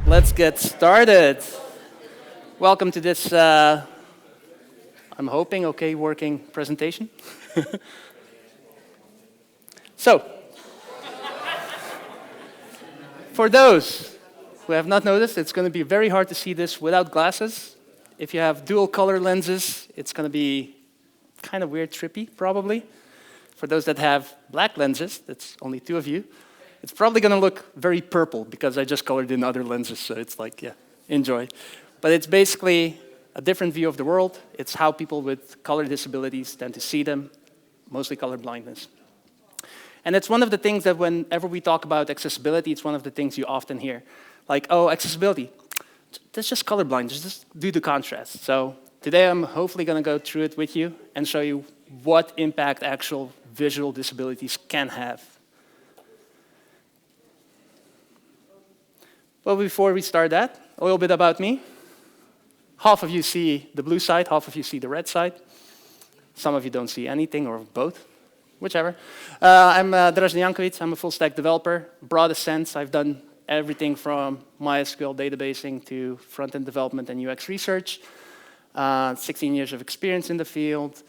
Let's get started. Welcome to this, I'm hoping, okay working presentation. So, for those who have not noticed, it's going to be very hard to see this without glasses. If you have dual color lenses, it's going to be kind of weird, trippy, probably. For those that have black lenses, that's only two of you, it's probably going to look very purple because I just colored in other lenses, so it's like, yeah, enjoy. But it's basically a different view of the world. It's how people with color disabilities tend to see them, mostly color blindness. And it's one of the things that whenever we talk about accessibility, it's one of the things you often hear. Like, oh, accessibility, that's just colorblind, just do the contrast. So today I'm hopefully going to go through it with you and show you what impact actual visual disabilities can have. Well, before we start that, a little bit about me. Half of you see the blue side, half of you see the red side. Some of you don't see anything, or both, whichever. I'm Drazen Jankovic. I'm a full-stack developer. Broadest sense, I've done everything from MySQL databasing to front-end development and UX research. 16 years of experience in the field.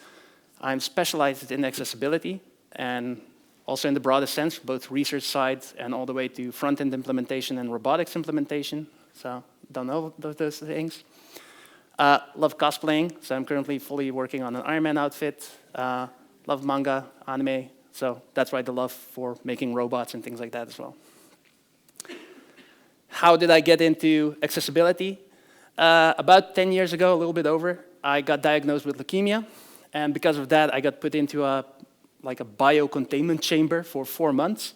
I'm specialized in accessibility, and also in the broadest sense, both research side and all the way to front-end implementation and robotics implementation. So, don't know those things. Love cosplaying, so I'm currently fully working on an Iron Man outfit. Love manga, anime, so that's why the love for making robots and things like that as well. How did I get into accessibility? About 10 years ago, a little bit over, I got diagnosed with leukemia, and because of that, I got put into a bio-containment chamber for 4 months.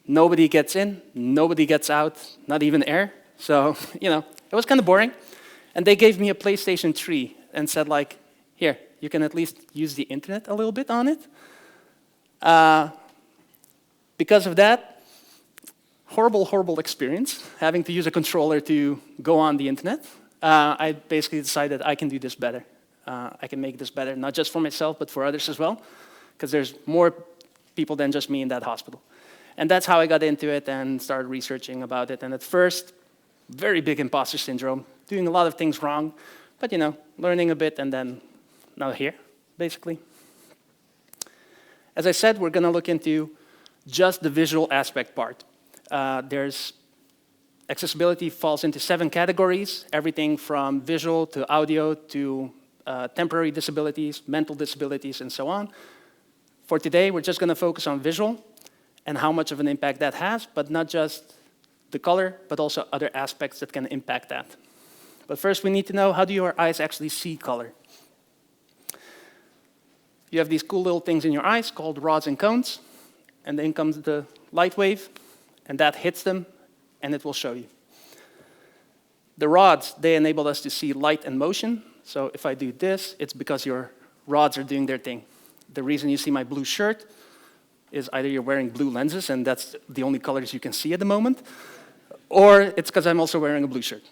Nobody gets in, nobody gets out, not even air. So, it was kind of boring. And they gave me a PlayStation 3 and said, like, here, you can at least use the internet a little bit on it. Because of that, horrible experience, having to use a controller to go on the internet. I basically decided I can do this better. I can make this better, not just for myself, but for others as well, because there's more people than just me in that hospital. And that's how I got into it and started researching about it. And at first, very big imposter syndrome, doing a lot of things wrong, but learning a bit, and then now here, basically. As I said, we're going to look into just the visual aspect part. Accessibility falls into 7 categories, everything from visual to audio to temporary disabilities, mental disabilities, and so on. For today, we're just going to focus on visual and how much of an impact that has, but not just the color, but also other aspects that can impact that. But first, we need to know, how do your eyes actually see color? You have these cool little things in your eyes called rods and cones, and then comes the light wave, and that hits them, and it will show you. The rods, they enable us to see light and motion. So if I do this, it's because your rods are doing their thing. The reason you see my blue shirt is either you're wearing blue lenses, and that's the only colors you can see at the moment, or it's because I'm also wearing a blue shirt.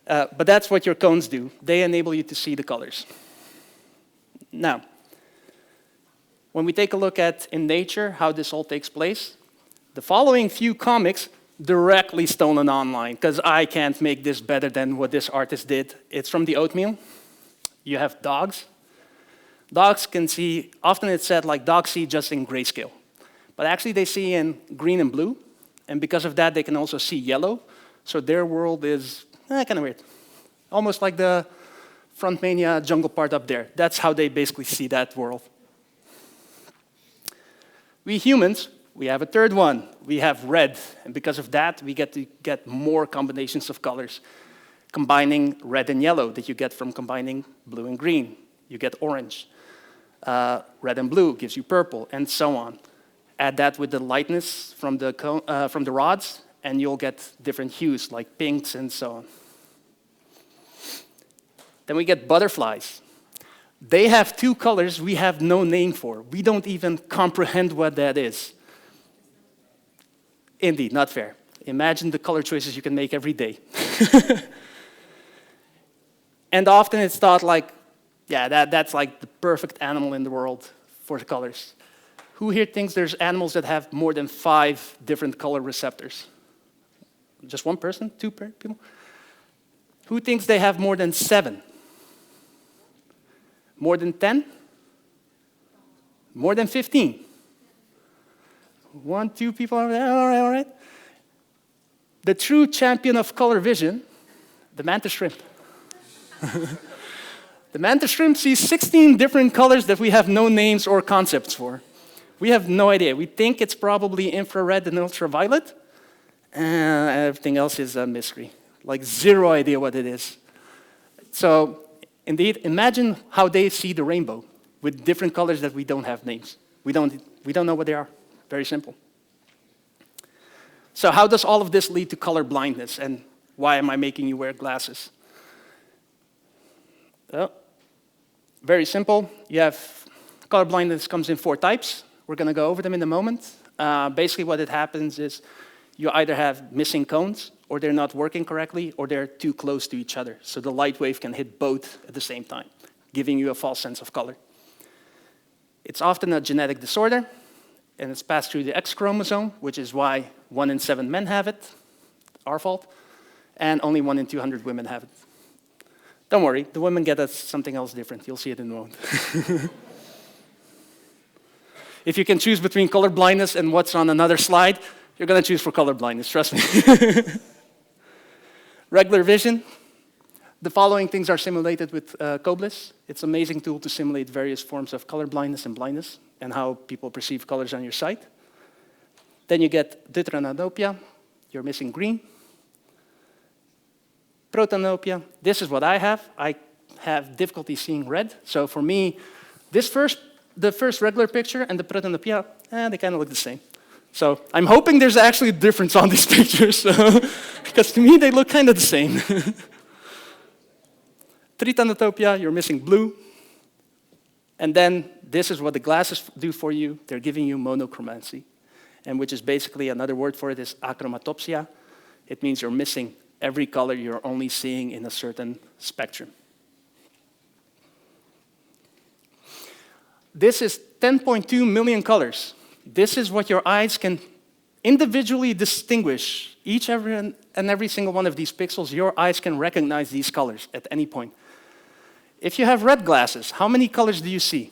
But that's what your cones do. They enable you to see the colors. Now, when we take a look at, in nature, how this all takes place, the following few comics directly stolen online, because I can't make this better than what this artist did. It's from the oatmeal. You have dogs. Dogs can see, often it's said like dogs see just in grayscale. But actually they see in green and blue, and because of that they can also see yellow. So their world is kind of weird. Almost like the Frontmania jungle part up there. That's how they basically see that world. We humans, we have a third one. We have red, and because of that we get to get more combinations of colors. Combining red and yellow that you get from combining blue and green. You get orange. Red and blue gives you purple, and so on. Add that with the lightness from the rods, and you'll get different hues, like pinks and so on. Then we get butterflies. They have 2 colors we have no name for. We don't even comprehend what that is. Indeed, not fair. Imagine the color choices you can make every day. And often it's thought like, yeah, that's like the perfect animal in the world for the colors. Who here thinks there's animals that have more than 5 different color receptors? Just one person? 2 people? Who thinks they have more than 7? More than 10? More than 15? 1, 2 people over there? All right, all right. The true champion of color vision, the mantis shrimp. The mantis shrimp sees 16 different colors that we have no names or concepts for. We have no idea. We think it's probably infrared and ultraviolet, and everything else is a mystery. Like 0 idea what it is. So, indeed, imagine how they see the rainbow with different colors that we don't have names. We don't know what they are. Very simple. So how does all of this lead to color blindness, and why am I making you wear glasses? Well, very simple. You have color blindness comes in 4 types. We're going to go over them in a moment. Basically what it happens is you either have missing cones, or they're not working correctly, or they're too close to each other. So the light wave can hit both at the same time, giving you a false sense of color. It's often a genetic disorder, and it's passed through the X chromosome, which is why 1 in 7 men have it, our fault, and only 1 in 200 women have it. Don't worry, the women get us something else different. You'll see it in a moment. If you can choose between color blindness and what's on another slide, you're going to choose for color blindness, trust me. Regular vision. The following things are simulated with Coblis. It's an amazing tool to simulate various forms of color blindness and blindness and how people perceive colors on your sight. Then you get deuteranopia, you're missing green. Protanopia, this is what I have. I have difficulty seeing red. So for me, the first regular picture and the protanopia, they kind of look the same. So I'm hoping there's actually a difference on these pictures, because to me they look kind of the same. Tritanotopia, you're missing blue. And then this is what the glasses do for you. They're giving you monochromancy, and which is basically another word for it is achromatopsia. It means you're missing every color, you're only seeing in a certain spectrum. This is 10.2 million colors. This is what your eyes can individually distinguish. Every single one of these pixels, your eyes can recognize these colors at any point. If you have red glasses, how many colors do you see?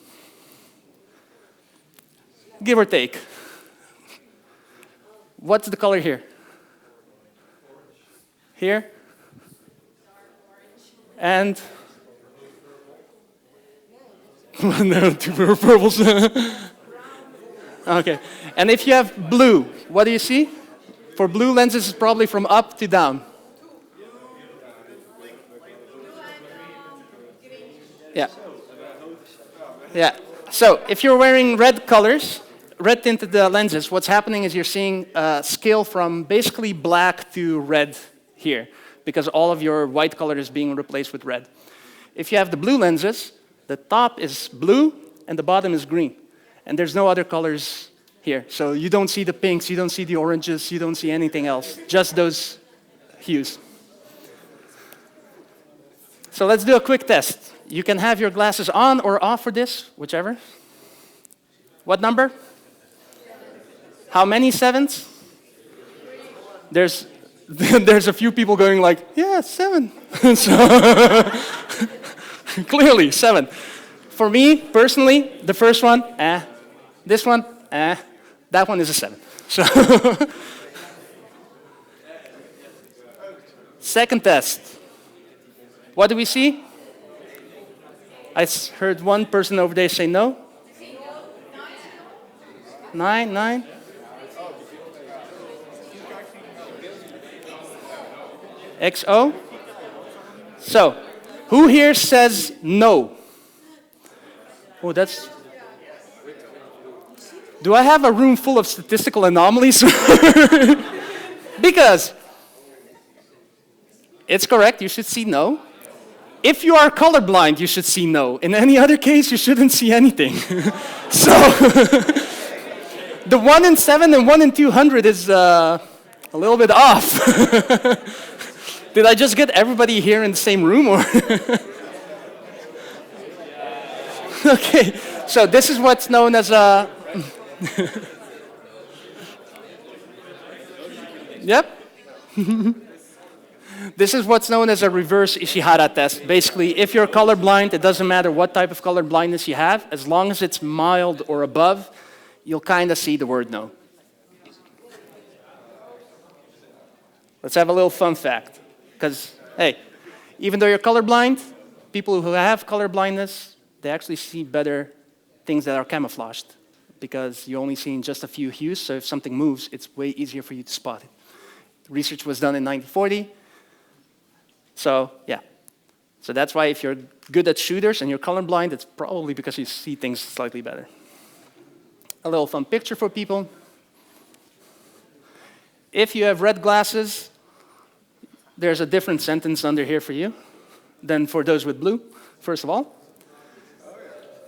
Give or take. What's the color here? Here? And? No, 2 purples. Okay. And if you have blue, what do you see? For blue lenses, it's probably from up to down. Yeah. Yeah. So if you're wearing red colors, red tinted lenses, what's happening is you're seeing a scale from basically black to red here, because all of your white color is being replaced with red. If you have the blue lenses, the top is blue and the bottom is green. And there's no other colors here. So you don't see the pinks, you don't see the oranges, you don't see anything else, just those hues. So let's do a quick test. You can have your glasses on or off for this, whichever. What number? How many 7s? There's a few people going like, yeah, 7. So clearly 7. For me, personally, the first one, this one, that one is a 7. So second test. What do we see? I heard one person over there say no. 9. XO. So, who here says no? Oh, that's... Do I have a room full of statistical anomalies? Because it's correct, you should see no. If you are colorblind, you should see no. In any other case, you shouldn't see anything. So, the 1 in 7 and 1 in 200 is a little bit off. Did I just get everybody here in the same room, or? Okay, so this is what's known as Yep. This is what's known as a reverse Ishihara test. Basically, if you're colorblind, it doesn't matter what type of color blindness you have, as long as it's mild or above, you'll kind of see the word no. Let's have a little fun fact. Because, hey, even though you're colorblind, people who have color blindness, they actually see better things that are camouflaged because you only see in just a few hues, so if something moves, it's way easier for you to spot it. The research was done in 1940. So, yeah. So that's why if you're good at shooters and you're colorblind, it's probably because you see things slightly better. A little fun picture for people. If you have red glasses, there's a different sentence under here for you than for those with blue, first of all.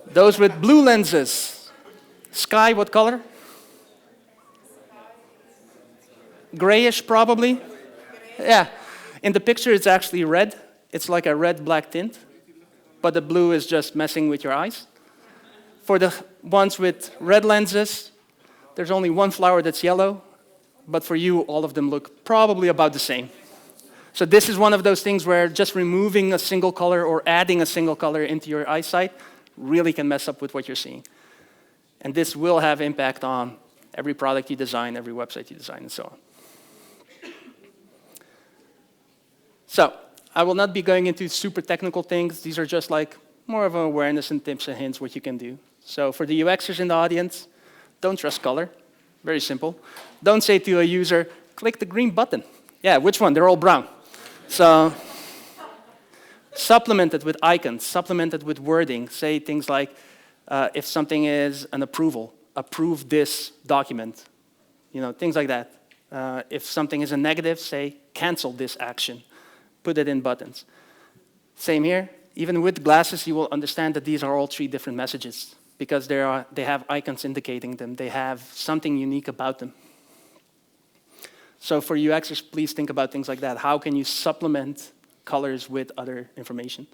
Those with blue lenses. Sky, what color? Grayish, probably. Yeah. In the picture, it's actually red. It's like a red-black tint. But the blue is just messing with your eyes. For the ones with red lenses, there's only one flower that's yellow. But for you, all of them look probably about the same. So this is one of those things where just removing a single color or adding a single color into your eyesight really can mess up with what you're seeing. And this will have impact on every product you design, every website you design, and so on. So I will not be going into super technical things. These are just like more of an awareness and tips and hints what you can do. So for the UXers in the audience, don't trust color. Very simple. Don't say to a user, click the green button. Yeah, which one? They're all brown. So supplement it with icons, supplement it with wording. Say things like, if something is an approval, approve this document. You know, things like that. If something is a negative, say, cancel this action. Put it in buttons. Same here. Even with glasses, you will understand that these are all three different messages because they have icons indicating them. They have something unique about them. So for UXers, please think about things like that. How can you supplement colors with other information?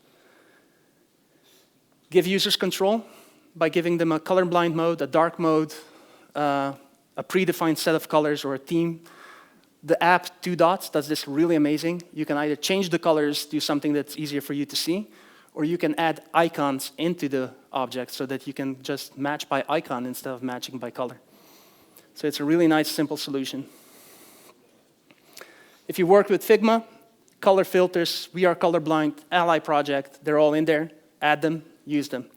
Give users control by giving them a colorblind mode, a dark mode, a predefined set of colors or a theme. The app 2 Dots does this really amazing. You can either change the colors to something that's easier for you to see, or you can add icons into the object so that you can just match by icon instead of matching by color. So it's a really nice, simple solution. If you work with Figma, color filters, We Are Colorblind, Ally project, they're all in there. Add them, use them.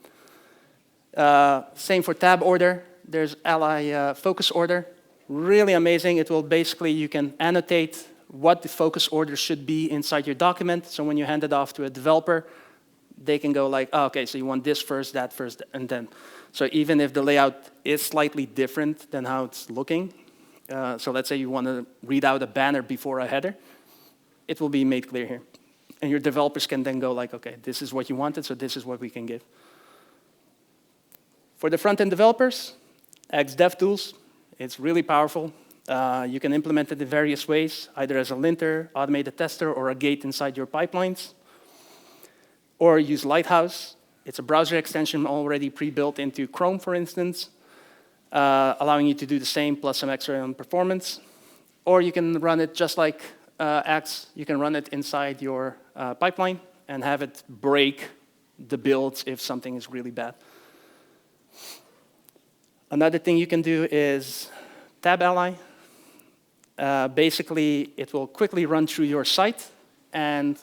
Same for tab order. There's Ally focus order. Really amazing. It will basically, you can annotate what the focus order should be inside your document. So when you hand it off to a developer, they can go like, oh, okay, so you want this first, that first, and then. So even if the layout is slightly different than how it's looking, so let's say you want to read out a banner before a header, it will be made clear here. And your developers can then go like, okay, this is what you wanted, so this is what we can give. For the front-end developers, X DevTools, it's really powerful. You can implement it in various ways, either as a linter, automated tester, or a gate inside your pipelines. Or use Lighthouse. It's a browser extension already pre-built into Chrome, for instance, allowing you to do the same plus some extra on performance. Or you can run it just like Axe. You can run it inside your pipeline and have it break the builds if something is really bad. Another thing you can do is Tab Ally. Basically, it will quickly run through your site and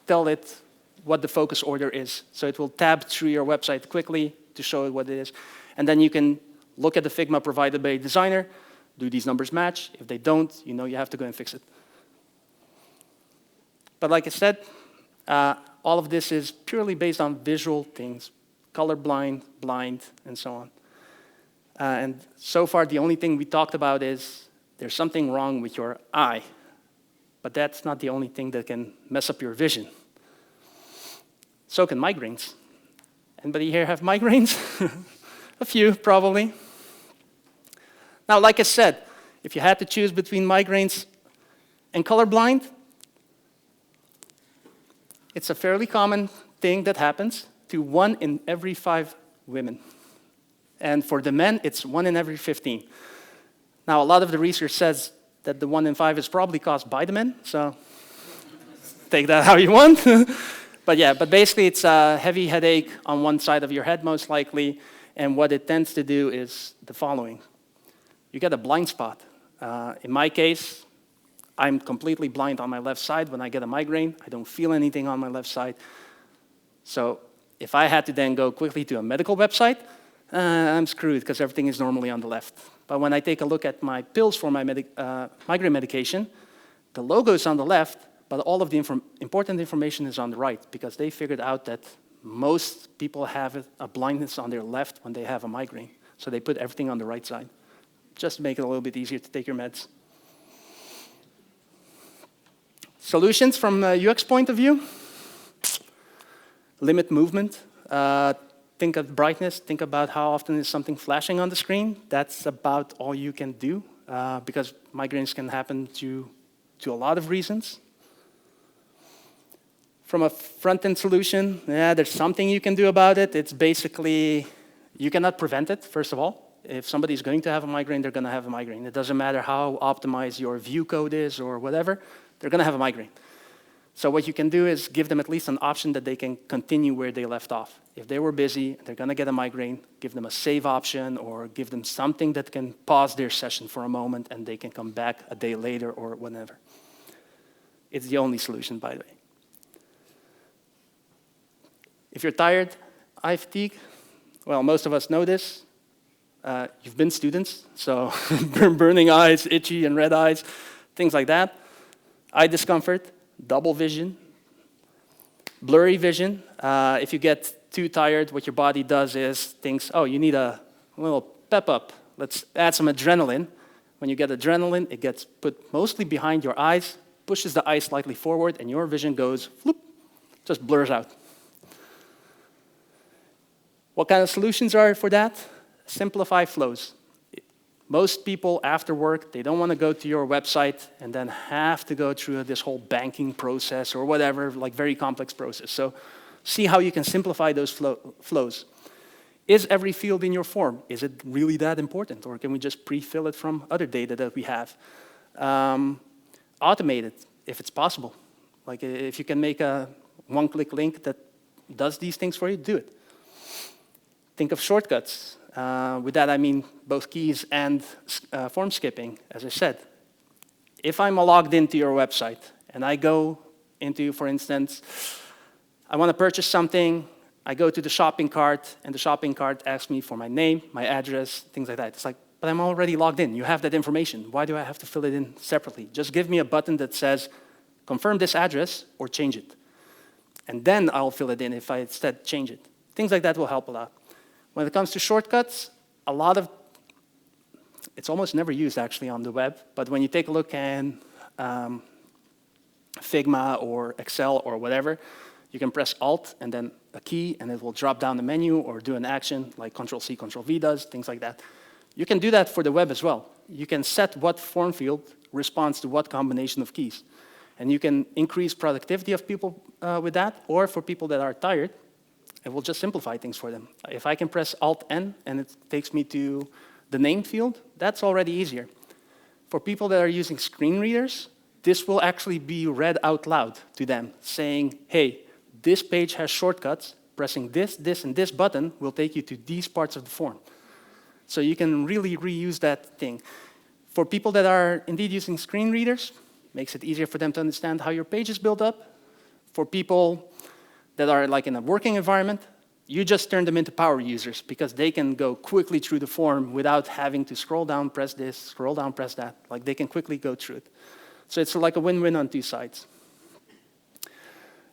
tell it what the focus order is. So it will tab through your website quickly to show it what it is. And then you can look at the Figma provided by a designer, do these numbers match? If they don't, you know you have to go and fix it. But like I said, all of this is purely based on visual things, colorblind, blind, and so on. And so far, the only thing we talked about is there's something wrong with your eye. But that's not the only thing that can mess up your vision. So can migraines. Anybody here have migraines? A few, probably. Now, like I said, if you had to choose between migraines and colorblind, it's a fairly common thing that happens to 1 in every 5 women. And for the men, it's 1 in every 15. Now, a lot of the research says that the 1 in 5 is probably caused by the men, so take that how you want. But yeah, but basically it's a heavy headache on one side of your head, most likely, and what it tends to do is the following. You get a blind spot. In my case, I'm completely blind on my left side when I get a migraine. I don't feel anything on my left side. So if I had to then go quickly to a medical website, I'm screwed because everything is normally on the left. But when I take a look at my pills for my migraine medication, the logo is on the left, but all of the important information is on the right because they figured out that most people have a blindness on their left when they have a migraine. So they put everything on the right side, just to make it a little bit easier to take your meds. Solutions from a UX point of view. Limit movement. Think of brightness. Think about how often is something flashing on the screen. That's about all you can do because migraines can happen to a lot of reasons. From a front-end solution, yeah, there's something you can do about it. It's basically, you cannot prevent it, first of all. If somebody's going to have a migraine, they're going to have a migraine. It doesn't matter how optimized your view code is or whatever, they're going to have a migraine. So what you can do is give them at least an option that they can continue where they left off. If they were busy, they're going to get a migraine, give them a save option or give them something that can pause their session for a moment and they can come back a day later or whenever. It's the only solution, by the way. If you're tired, eye fatigue, well, most of us know this. You've been students, so burning eyes, itchy and red eyes, things like that. Eye discomfort, double vision, blurry vision. If you get too tired, what your body does is thinks, oh, you need a little pep up. Let's add some adrenaline. When you get adrenaline, it gets put mostly behind your eyes, pushes the eye slightly forward, and your vision goes, floop, just blurs out. What kind of solutions are for that? Simplify flows. Most people after work, they don't want to go to your website and then have to go through this whole banking process or whatever, like very complex process. So see how you can simplify those flows. Is every field in your form, is it really that important? Or can we just pre-fill it from other data that we have? Automate it if it's possible. Like if you can make a one-click link that does these things for you, do it. Think of shortcuts. With that, I mean both keys and form skipping, as I said. If I'm logged into your website and I go into, for instance, I want to purchase something, I go to the shopping cart, and the shopping cart asks me for my name, my address, things like that. It's like, but I'm already logged in. You have that information. Why do I have to fill it in separately? Just give me a button that says, confirm this address or change it. And then I'll fill it in if I instead change it. Things like that will help a lot. When it comes to shortcuts, it's almost never used actually on the web, but when you take a look at Figma or Excel or whatever, you can press Alt and then a key and it will drop down the menu or do an action like Control-C, Control-V does, things like that. You can do that for the web as well. You can set what form field responds to what combination of keys. And you can increase productivity of people with that, or for people that are tired, it will just simplify things for them. If I can press Alt-N and it takes me to the name field, that's already easier. For people that are using screen readers, this will actually be read out loud to them, saying, hey, this page has shortcuts. Pressing this, this, and this button will take you to these parts of the form. So you can really reuse that thing. For people that are indeed using screen readers, makes it easier for them to understand how your page is built up. For people that are like in a working environment, you just turn them into power users because they can go quickly through the form without having to scroll down, press this, scroll down, press that. Like they can quickly go through it. So it's like a win-win on two sides.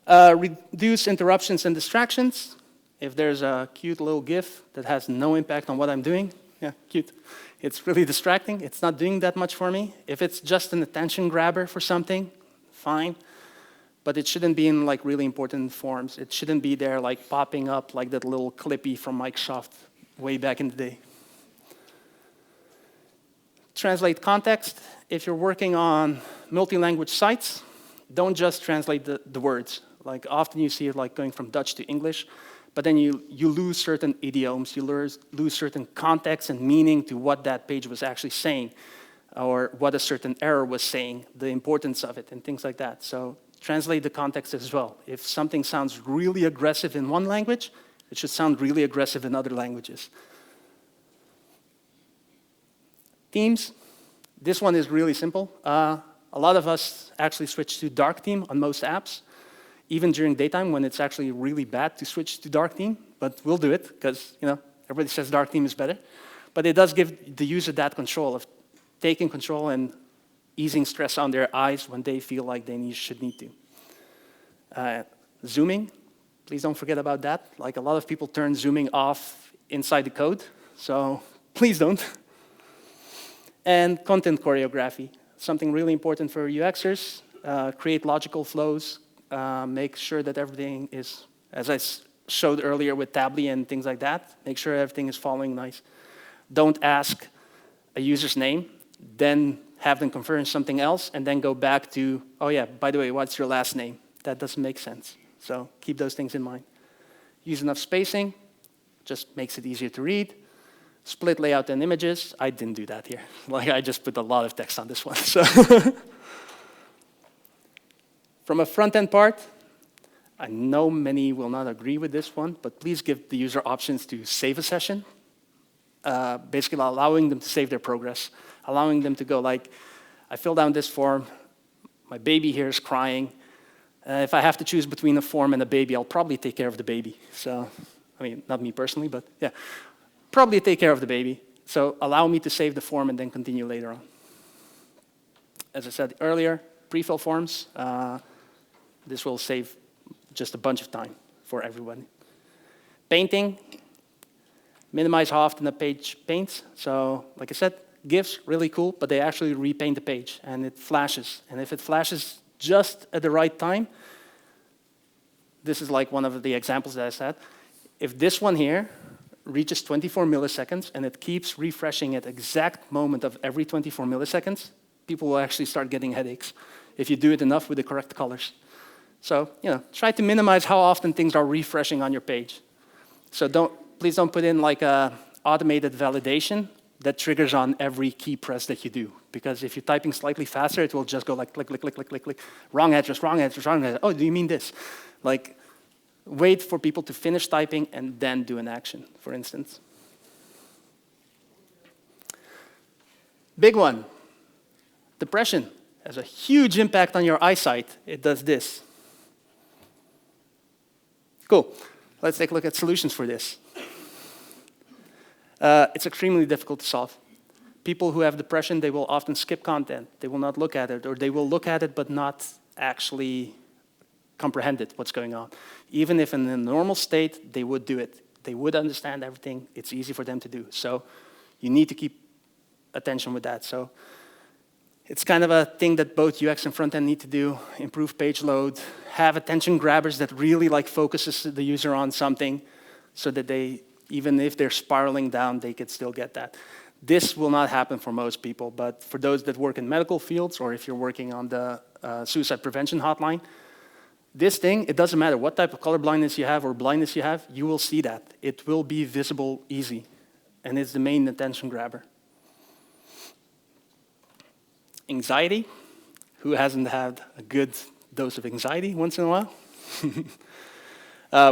Reduce interruptions and distractions. If there's a cute little GIF that has no impact on what I'm doing, yeah, cute. It's really distracting. It's not doing that much for me. If it's just an attention grabber for something, fine. But it shouldn't be in like really important forms. It shouldn't be there like popping up like that little clippy from Microsoft way back in the day. Translate context. If you're working on multi-language sites, don't just translate the words. Like often you see it like going from Dutch to English. But then you lose certain idioms, you lose certain context and meaning to what that page was actually saying, or what a certain error was saying, the importance of it, and things like that. So translate the context as well. If something sounds really aggressive in one language, it should sound really aggressive in other languages. Themes. This one is really simple. A lot of us actually switch to dark theme on most apps, even during daytime when it's actually really bad to switch to dark theme, but we'll do it because everybody says dark theme is better. But it does give the user that control of taking control and easing stress on their eyes when they feel like they should need to. Zooming, please don't forget about that. Like a lot of people turn zooming off inside the code, so please don't. And content choreography, something really important for UXers. Create logical flows, make sure that everything is, as I showed earlier with Tably and things like that, make sure everything is following nice. Don't ask a user's name, then have them confirm something else, and then go back to, oh yeah, by the way, what's your last name? That doesn't make sense. So keep those things in mind. Use enough spacing, just makes it easier to read. Split layout and images, I didn't do that here. Like I just put a lot of text on this one. So from a front-end part, I know many will not agree with this one, but please give the user options to save a session, basically allowing them to save their progress, allowing them to go like, I filled out this form, my baby here is crying. If I have to choose between a form and a baby, I'll probably take care of the baby. So, I mean, not me personally, but yeah. Probably take care of the baby. So allow me to save the form and then continue later on. As I said earlier, pre-fill forms. This will save just a bunch of time for everyone. Painting. Minimize how often a page paints. So like I said, GIFs, really cool, but they actually repaint the page and it flashes. And if it flashes just at the right time, this is like one of the examples that I said. If this one here reaches 24 milliseconds and it keeps refreshing at exact moment of every 24 milliseconds, people will actually start getting headaches if you do it enough with the correct colors. So, try to minimize how often things are refreshing on your page. So please don't put in like a automated validation that triggers on every key press that you do. Because if you're typing slightly faster, it will just go like click, click, click, click, click, click. Wrong address, wrong address, wrong address. Oh, do you mean this? Like, wait for people to finish typing and then do an action, for instance. Big one. Depression has a huge impact on your eyesight. It does this. Cool. Let's take a look at solutions for this. It's extremely difficult to solve. People who have depression, they will often skip content. They will not look at it, or they will look at it but not actually comprehend it, what's going on. Even if in a normal state, they would do it. They would understand everything. It's easy for them to do. So you need to keep attention with that. So it's kind of a thing that both UX and frontend need to do, improve page load, have attention grabbers that really focuses the user on something so that they, even if they're spiraling down, they could still get that. This will not happen for most people, but for those that work in medical fields, or if you're working on the suicide prevention hotline, this thing, it doesn't matter what type of color blindness you have or blindness you have, you will see that. It will be visible easy, and it's the main attention grabber. Anxiety. Who hasn't had a good dose of anxiety once in a while?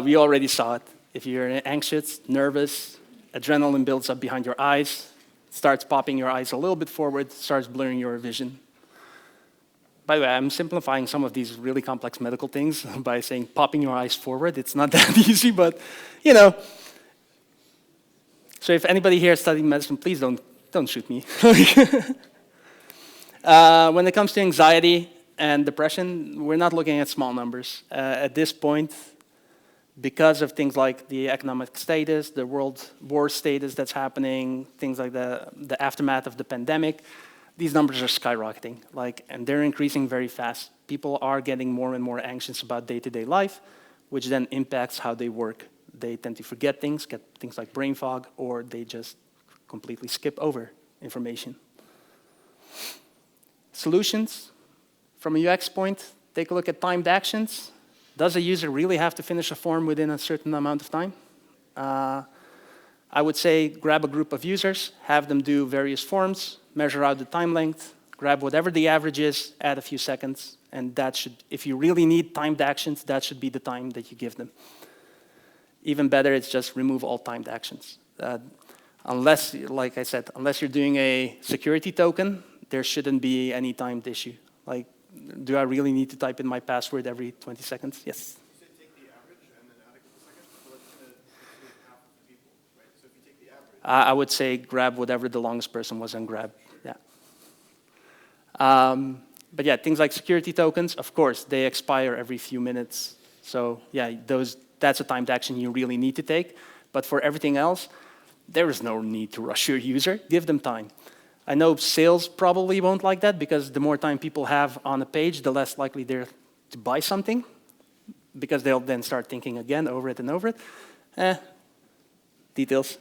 We already saw it. If you're anxious, nervous, adrenaline builds up behind your eyes, starts popping your eyes a little bit forward, starts blurring your vision. By the way, I'm simplifying some of these really complex medical things by saying popping your eyes forward. It's not that easy, but So if anybody here is studying medicine, please don't shoot me. When it comes to anxiety and depression, we're not looking at small numbers. At this point, because of things like the economic status, the world war status that's happening, things like the aftermath of the pandemic, these numbers are skyrocketing, and they're increasing very fast. People are getting more and more anxious about day-to-day life, which then impacts how they work. They tend to forget things, get things like brain fog, or they just completely skip over information. Solutions, from a UX point, take a look at timed actions. Does a user really have to finish a form within a certain amount of time? I would say grab a group of users, have them do various forms, measure out the time length, grab whatever the average is, add a few seconds, and that should, if you really need timed actions, that should be the time that you give them. Even better, it's just remove all timed actions. Unless, like I said, unless you're doing a security token, there shouldn't be any timed issue. Like, do I really need to type in my password every 20 seconds? Yes. You say take the average and then add a couple seconds? Well, it's going to include half of the people, right? So if you take the average... I would say grab whatever the longest person was and grab, yeah. But yeah, things like security tokens, of course, they expire every few minutes. So yeah, that's a timed action you really need to take. But for everything else, there is no need to rush your user. Give them time. I know sales probably won't like that because the more time people have on a page, the less likely they're to buy something because they'll then start thinking again over it and over it. Details.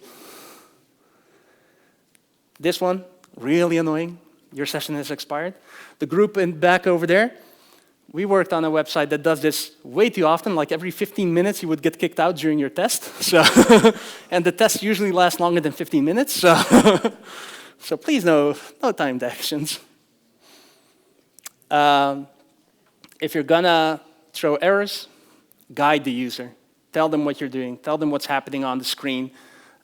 This one, really annoying. Your session has expired. The group in back over there, we worked on a website that does this way too often, like every 15 minutes you would get kicked out during your test. So, and the tests usually last longer than 15 minutes. So, so please no timed actions. If you're gonna throw errors, guide the user. Tell them what you're doing. Tell them what's happening on the screen.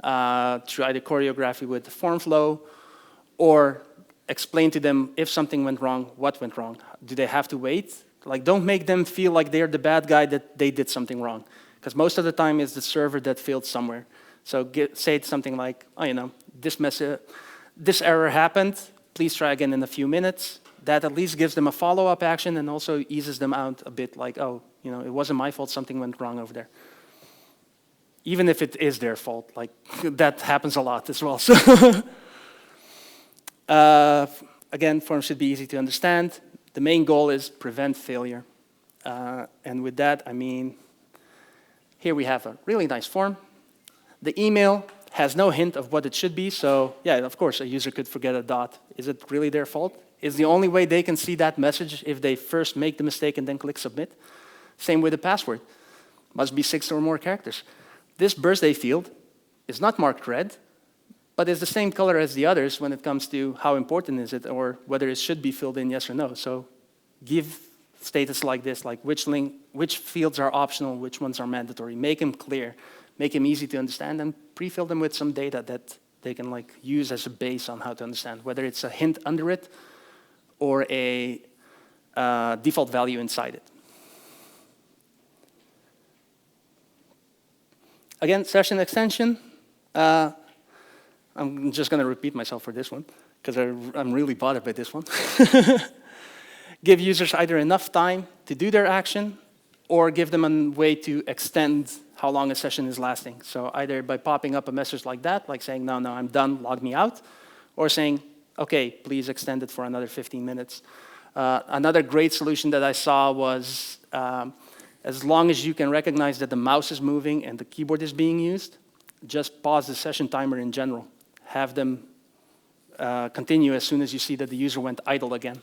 Try the choreography with the form flow, or explain to them if something went wrong, what went wrong. Do they have to wait? Like, don't make them feel like they're the bad guy that they did something wrong. Because most of the time it's the server that failed somewhere. So say something like, oh, you know, this error happened. Please try again in a few minutes. That at least gives them a follow-up action and also eases them out a bit, like, oh, you know, it wasn't my fault, something went wrong over there. Even if it is their fault, like, that happens a lot as well. So again, forms should be easy to understand. The main goal is prevent failure. And with that, I mean, here we have a really nice form. The email has no hint of what it should be, so yeah, of course, a user could forget a dot. Is it really their fault? Is the only way they can see that message if they first make the mistake and then click submit? Same with the password. Must be 6 or more characters. This birthday field is not marked red, but it's the same color as the others when it comes to how important is it or whether it should be filled in yes or no. So give status like this, like which fields are optional, which ones are mandatory. Make them clear, make them easy to understand, and pre-fill them with some data that they can like use as a base on how to understand, whether it's a hint under it or a default value inside it. Again, session extension. I'm just going to repeat myself for this one, because I'm really bothered by this one. Give users either enough time to do their action, or give them a way to extend how long a session is lasting. So either by popping up a message like that, like saying, no, I'm done, log me out, or saying, okay, please extend it for another 15 minutes. Another great solution that I saw was, as long as you can recognize that the mouse is moving and the keyboard is being used, just pause the session timer in general. Have them continue as soon as you see that the user went idle again.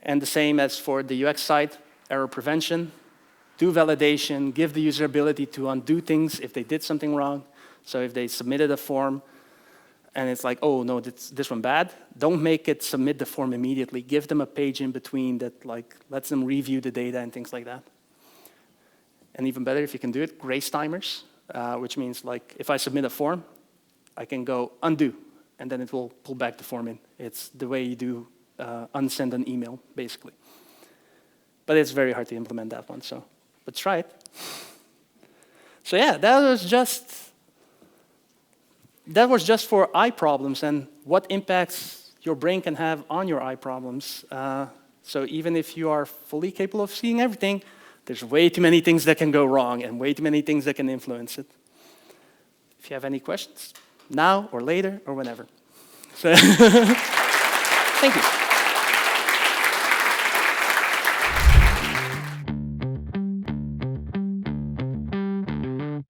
And the same as for the UX side, error prevention. Do validation, give the user ability to undo things if they did something wrong. So if they submitted a form and it's like, oh no, this one bad, don't make it submit the form immediately. Give them a page in between that like lets them review the data and things like that. And even better, if you can do it, grace timers, which means like if I submit a form, I can go undo, and then it will pull back the form in. It's the way you do unsend an email, basically. But it's very hard to implement that one, so but try it. So yeah, that was just for eye problems and what impacts your brain can have on your eye problems. So even if you are fully capable of seeing everything, there's way too many things that can go wrong and way too many things that can influence it. If you have any questions, now or later or whenever. So thank you.